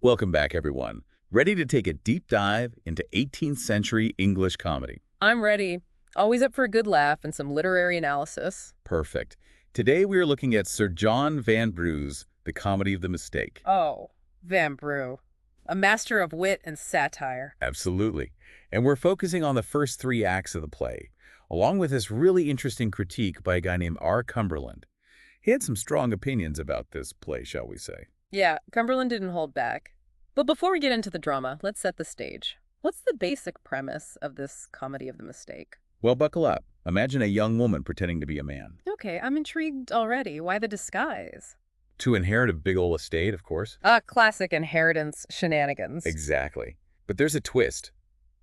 Welcome back, everyone. Ready to take a deep dive into 18th century English comedy? I'm ready. Always up for a good laugh and some literary analysis. Perfect. Today we are looking at Sir John Vanbrugh's The Comedy of the Mistake. Oh, Vanbrugh. A master of wit and satire. Absolutely. And we're focusing on the first three acts of the play, along with this really interesting critique by a guy named R. Cumberland. He had some strong opinions about this play, shall we say. Yeah, Cumberland didn't hold back. But before we get into the drama, let's set the stage. What's the basic premise of this comedy of the mistake? Well, buckle up. Imagine a young woman pretending to be a man. Okay, I'm intrigued already. Why the disguise? To inherit a big ol' estate, of course. Classic inheritance shenanigans. Exactly. But there's a twist.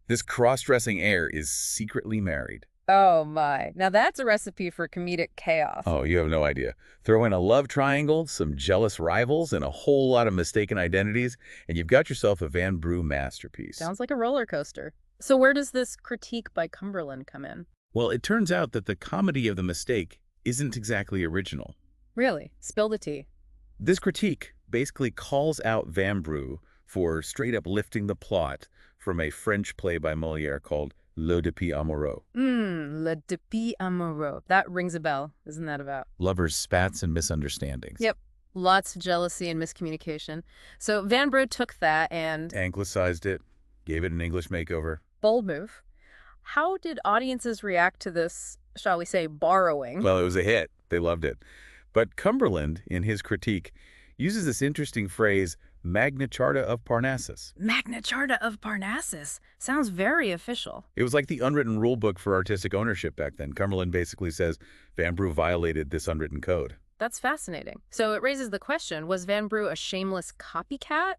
This cross-dressing heir is secretly married. Oh my. Now that's a recipe for comedic chaos. Oh, you have no idea. Throw in a love triangle, some jealous rivals, and a whole lot of mistaken identities, and you've got yourself a Vanbrugh masterpiece. Sounds like a roller coaster. So where does this critique by Cumberland come in? Well, it turns out that the comedy of the mistake isn't exactly original. Really? Spill the tea. This critique basically calls out Vanbrugh for straight-up lifting the plot from a French play by Molière called Le Dépit Amoureux. Le Dépit Amoureux. That rings a bell. Isn't that about? Lovers' spats and misunderstandings. Yep. Lots of jealousy and miscommunication. So Vanbrugh took that and... Anglicized it, gave it an English makeover. Bold move. How did audiences react to this, shall we say, borrowing? Well, it was a hit. They loved it. But Cumberland, in his critique, uses this interesting phrase, Magna Charta of Parnassus. Magna Charta of Parnassus. Sounds very official. It was like the unwritten rule book for artistic ownership back then. Cumberland basically says Vanbrugh violated this unwritten code. That's fascinating. So it raises the question, was Vanbrugh a shameless copycat?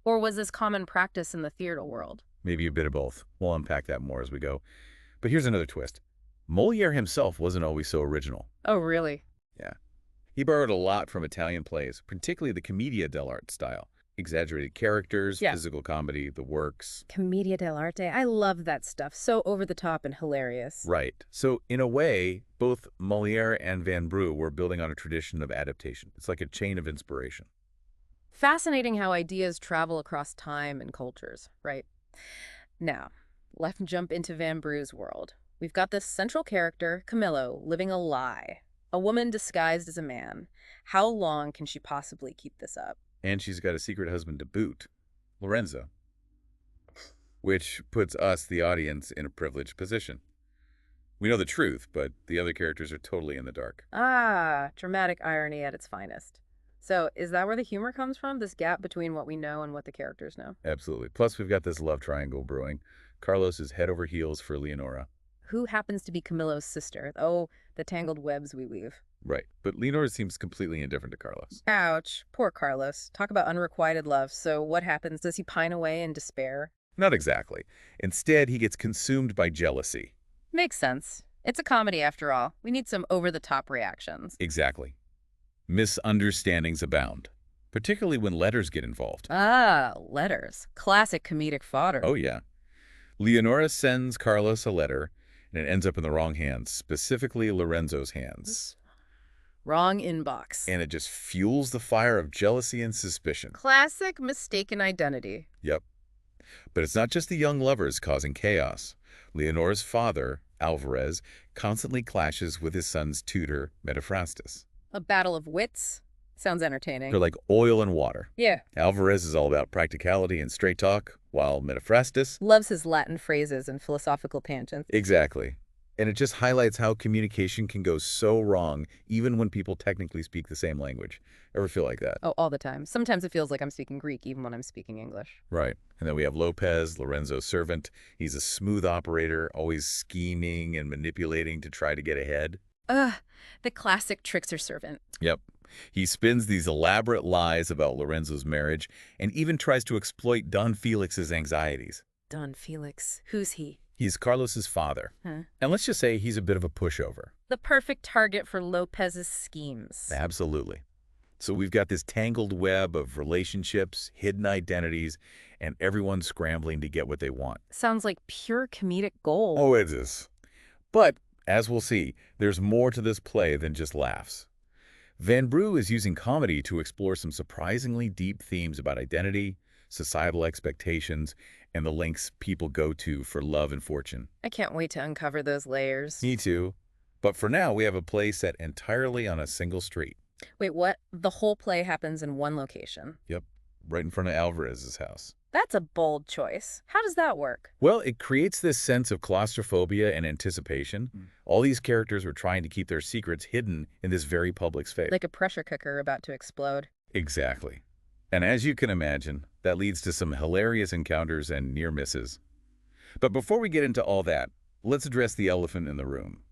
Or was this common practice in the theater world? Maybe a bit of both. We'll unpack that more as we go. But here's another twist. Molière himself wasn't always so original. Oh, really? Yeah. He borrowed a lot from Italian plays, particularly the commedia dell'arte style. Exaggerated characters, physical comedy, the works. Commedia dell'arte. I love that stuff. So over the top and hilarious. Right. So in a way, both Molière and Vanbrugh were building on a tradition of adaptation. It's like a chain of inspiration. Fascinating how ideas travel across time and cultures, right? Now, let's jump into Vanbrugh's world. We've got this central character, Camillo, living a lie. A woman disguised as a man. How long can she possibly keep this up? And she's got a secret husband to boot, Lorenzo, which puts us, the audience, in a privileged position. We know the truth, but the other characters are totally in the dark. Ah, dramatic irony at its finest. So is that where the humor comes from, this gap between what we know and what the characters know? Absolutely. Plus, we've got this love triangle brewing. Carlos is head over heels for Leonora. Who happens to be Camillo's sister? Oh, the tangled webs we weave. Right. But Leonora seems completely indifferent to Carlos. Ouch. Poor Carlos. Talk about unrequited love. So what happens? Does he pine away in despair? Not exactly. Instead, he gets consumed by jealousy. Makes sense. It's a comedy after all. We need some over-the-top reactions. Exactly. Misunderstandings abound, particularly when letters get involved. Ah, letters. Classic comedic fodder. Oh, yeah. Leonora sends Carlos a letter, and it ends up in the wrong hands, specifically Lorenzo's hands. Wrong inbox. And it just fuels the fire of jealousy and suspicion. Classic mistaken identity. Yep. But it's not just the young lovers causing chaos. Leonora's father, Alvarez, constantly clashes with his son's tutor, Metaphrastus. A battle of wits? Sounds entertaining. They're like oil and water. Yeah. Alvarez is all about practicality and straight talk, while Metaphrastus loves his Latin phrases and philosophical tangents. Exactly. And it just highlights how communication can go so wrong, even when people technically speak the same language. Ever feel like that? Oh, all the time. Sometimes it feels like I'm speaking Greek, even when I'm speaking English. Right. And then we have Lopez, Lorenzo's servant. He's a smooth operator, always scheming and manipulating to try to get ahead. The classic trickster servant. Yep. He spins these elaborate lies about Lorenzo's marriage and even tries to exploit Don Felix's anxieties. Don Felix. Who's he? He's Carlos's father. Huh? And let's just say he's a bit of a pushover. The perfect target for Lopez's schemes. Absolutely. So we've got this tangled web of relationships, hidden identities, and everyone scrambling to get what they want. Sounds like pure comedic gold. Oh, it is. But, as we'll see, there's more to this play than just laughs. Vanbrugh is using comedy to explore some surprisingly deep themes about identity, societal expectations, and the lengths people go to for love and fortune. I can't wait to uncover those layers. Me too. But for now, we have a play set entirely on a single street. Wait, what? The whole play happens in one location. Yep, right in front of Alvarez's house. That's a bold choice. How does that work? Well, it creates this sense of claustrophobia and anticipation. All these characters were trying to keep their secrets hidden in this very public space. Like a pressure cooker about to explode. Exactly. And as you can imagine, that leads to some hilarious encounters and near misses. But before we get into all that, let's address the elephant in the room.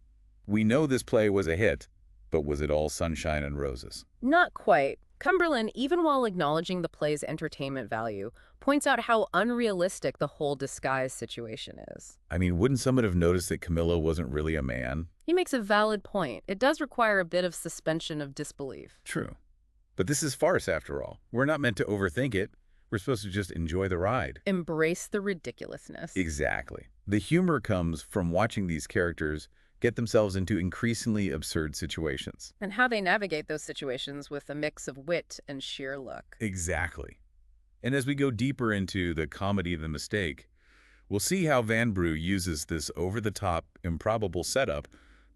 We know this play was a hit, but was it all sunshine and roses? Not quite. Cumberland, even while acknowledging the play's entertainment value, points out how unrealistic the whole disguise situation is. I mean, wouldn't someone have noticed that Camillo wasn't really a man? He makes a valid point. It does require a bit of suspension of disbelief. True. But this is farce, after all. We're not meant to overthink it. We're supposed to just enjoy the ride. Embrace the ridiculousness. Exactly. The humor comes from watching these characters get themselves into increasingly absurd situations. And how they navigate those situations with a mix of wit and sheer luck. Exactly. And as we go deeper into the comedy of the mistake, we'll see how Vanbrugh uses this over-the-top, improbable setup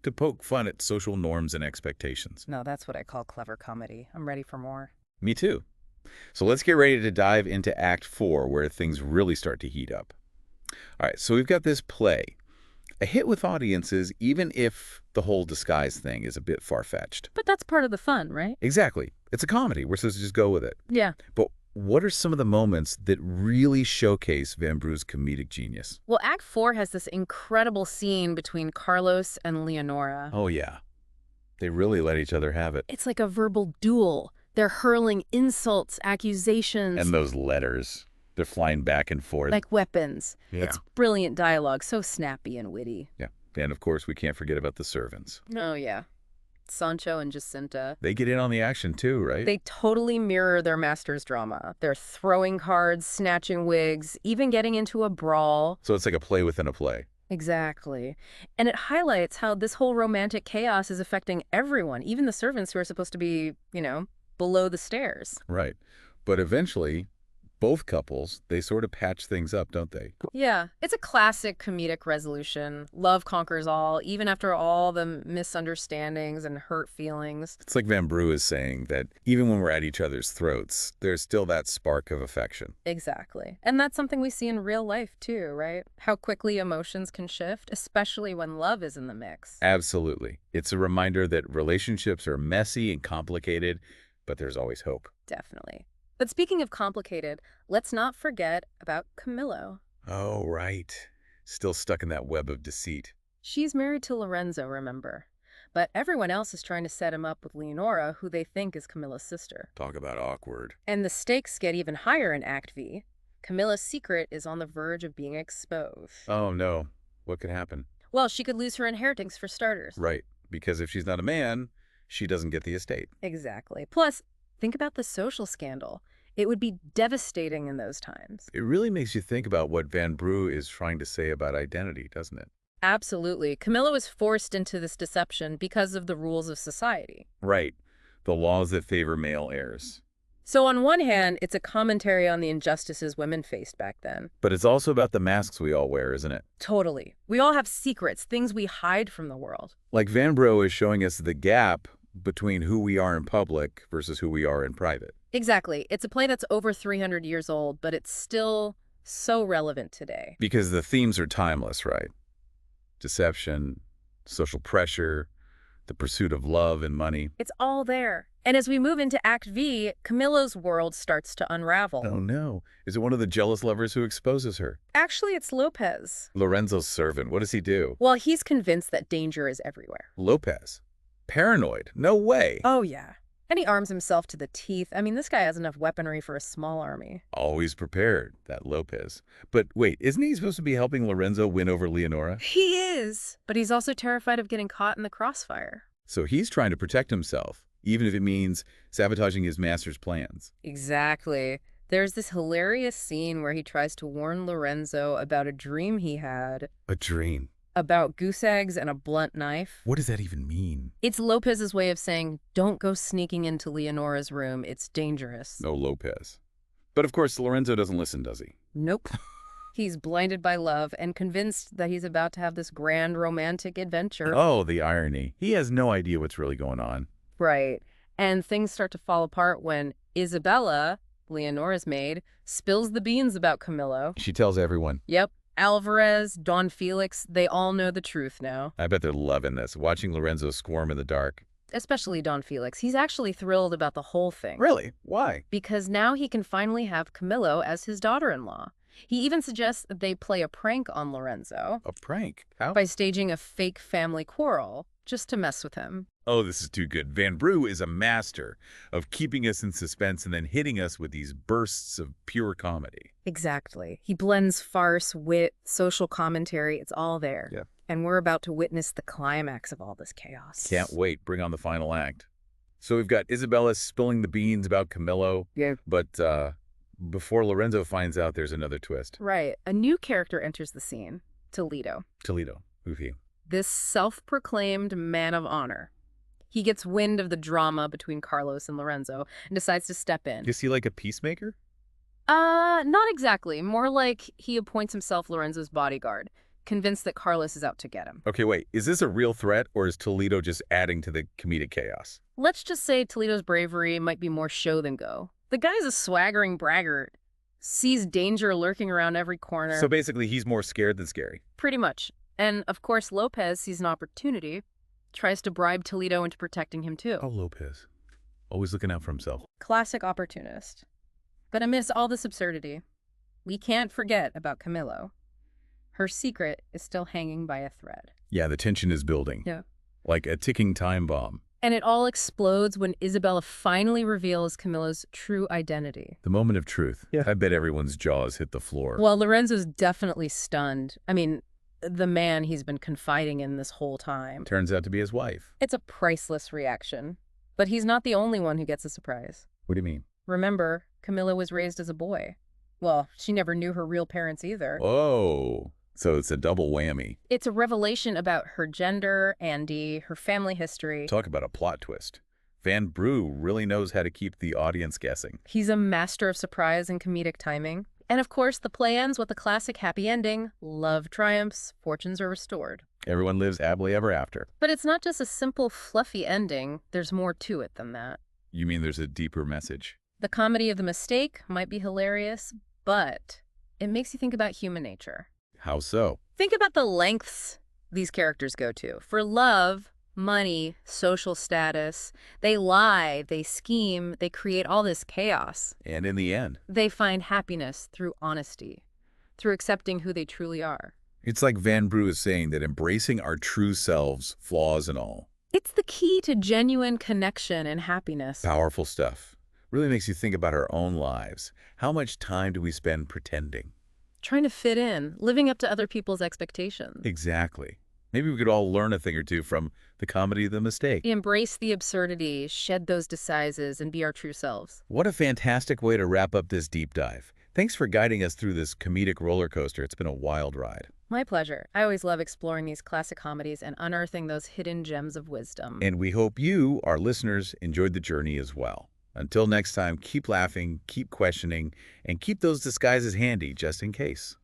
to poke fun at social norms and expectations. No, that's what I call clever comedy. I'm ready for more. Me too. So let's get ready to dive into Act 4, where things really start to heat up. All right, so we've got this play. A hit with audiences, even if the whole disguise thing is a bit far-fetched. But that's part of the fun, right? Exactly. It's a comedy. We're supposed to just go with it. Yeah. But what are some of the moments that really showcase Vanbrugh's comedic genius? Well, Act 4 has this incredible scene between Carlos and Leonora. Oh, yeah. They really let each other have it. It's like a verbal duel. They're hurling insults, accusations. And those letters. They're flying back and forth. Like weapons. Yeah. It's brilliant dialogue, so snappy and witty. Yeah. And, of course, we can't forget about the servants. Oh, yeah. Sancho and Jacinta. They get in on the action, too, right? They totally mirror their master's drama. They're throwing cards, snatching wigs, even getting into a brawl. So it's like a play within a play. Exactly. And it highlights how this whole romantic chaos is affecting everyone, even the servants who are supposed to be, below the stairs. Right. But eventually, both couples, they sort of patch things up, don't they? Yeah, it's a classic comedic resolution. Love conquers all, even after all the misunderstandings and hurt feelings. It's like Vanbrugh is saying that even when we're at each other's throats, there's still that spark of affection. Exactly. And that's something we see in real life too, right? How quickly emotions can shift, especially when love is in the mix. Absolutely. It's a reminder that relationships are messy and complicated, but there's always hope. Definitely. But speaking of complicated, let's not forget about Camillo. Oh, right. Still stuck in that web of deceit. She's married to Lorenzo, remember? But everyone else is trying to set him up with Leonora, who they think is Camilla's sister. Talk about awkward. And the stakes get even higher in Act V. Camilla's secret is on the verge of being exposed. Oh, no. What could happen? Well, she could lose her inheritance for starters. Right. Because if she's not a man, she doesn't get the estate. Exactly. Plus, think about the social scandal. It would be devastating in those times. It really makes you think about what Vanbrugh is trying to say about identity, doesn't it? Absolutely. Camilla was forced into this deception because of the rules of society. Right. The laws that favor male heirs. So on one hand, it's a commentary on the injustices women faced back then. But it's also about the masks we all wear, isn't it? Totally. We all have secrets, things we hide from the world. Like Vanbrugh is showing us the gap between who we are in public versus who we are in private. Exactly. It's a play that's over 300 years old, but it's still so relevant today. Because the themes are timeless, right? Deception, social pressure, the pursuit of love and money. It's all there. And as we move into Act V, Camillo's world starts to unravel. Oh no. Is it one of the jealous lovers who exposes her? Actually, it's Lopez. Lorenzo's servant. What does he do? Well, he's convinced that danger is everywhere. Lopez. Paranoid. No way. Oh, yeah. And he arms himself to the teeth. I mean, this guy has enough weaponry for a small army. Always prepared, that Lopez. But wait, isn't he supposed to be helping Lorenzo win over Leonora? He is. But he's also terrified of getting caught in the crossfire. So he's trying to protect himself, even if it means sabotaging his master's plans. Exactly. There's this hilarious scene where he tries to warn Lorenzo about a dream he had. A dream. About goose eggs and a blunt knife. What does that even mean? It's Lopez's way of saying, don't go sneaking into Leonora's room. It's dangerous. No Lopez. But of course, Lorenzo doesn't listen, does he? Nope. He's blinded by love and convinced that he's about to have this grand romantic adventure. Oh, the irony. He has no idea what's really going on. Right. And things start to fall apart when Isabella, Leonora's maid, spills the beans about Camillo. She tells everyone. Yep. Alvarez, Don Felix, they all know the truth now. I bet they're loving this, watching Lorenzo squirm in the dark. Especially Don Felix. He's actually thrilled about the whole thing. Really? Why? Because now he can finally have Camillo as his daughter-in-law. He even suggests that they play a prank on Lorenzo. A prank? How? By staging a fake family quarrel, just to mess with him. Oh, this is too good. Vanbrugh is a master of keeping us in suspense and then hitting us with these bursts of pure comedy. Exactly. He blends farce, wit, social commentary. It's all there. Yeah. And we're about to witness the climax of all this chaos. Can't wait. Bring on the final act. So we've got Isabella spilling the beans about Camillo. Yeah. But before Lorenzo finds out, there's another twist. Right. A new character enters the scene. Toledo. Toledo. Who's he? This self-proclaimed man of honor. He gets wind of the drama between Carlos and Lorenzo and decides to step in. Is he like a peacemaker? Not exactly. More like he appoints himself Lorenzo's bodyguard, convinced that Carlos is out to get him. Okay, wait. Is this a real threat, or is Toledo just adding to the comedic chaos? Let's just say Toledo's bravery might be more show than go. The guy's a swaggering braggart, sees danger lurking around every corner. So basically, he's more scared than scary. Pretty much. And, of course, Lopez sees an opportunity, tries to bribe Toledo into protecting him, too. Oh, Lopez. Always looking out for himself. Classic opportunist. But amidst all this absurdity, we can't forget about Camillo. Her secret is still hanging by a thread. Yeah, the tension is building. Yeah. Like a ticking time bomb. And it all explodes when Isabella finally reveals Camillo's true identity. The moment of truth. Yeah. I bet everyone's jaws hit the floor. Well, Lorenzo's definitely stunned. I mean, the man he's been confiding in this whole time. Turns out to be his wife. It's a priceless reaction. But he's not the only one who gets a surprise. What do you mean? Remember, Camilla was raised as a boy. Well, she never knew her real parents either. Oh, so it's a double whammy. It's a revelation about her gender, Andy, her family history. Talk about a plot twist. Vanbrugh really knows how to keep the audience guessing. He's a master of surprise and comedic timing. And of course, the play ends with a classic happy ending. Love triumphs, fortunes are restored. Everyone lives happily ever after. But it's not just a simple, fluffy ending. There's more to it than that. You mean there's a deeper message? The comedy of the mistake might be hilarious, but it makes you think about human nature. How so? Think about the lengths these characters go to. For love, money, social status, they lie, they scheme, they create all this chaos. And in the end, They find happiness through honesty, through accepting who they truly are. it's like Vanbrugh is saying that embracing our true selves, flaws and all. It's the key to genuine connection and happiness. Powerful stuff. Really makes you think about our own lives. How much time do we spend pretending? Trying to fit in, living up to other people's expectations. Exactly. Maybe we could all learn a thing or two from the comedy of the mistake. Embrace the absurdity, shed those disguises, and be our true selves. What a fantastic way to wrap up this deep dive. Thanks for guiding us through this comedic roller coaster. It's been a wild ride. My pleasure. I always love exploring these classic comedies and unearthing those hidden gems of wisdom. And we hope you, our listeners, enjoyed the journey as well. Until next time, keep laughing, keep questioning, and keep those disguises handy just in case.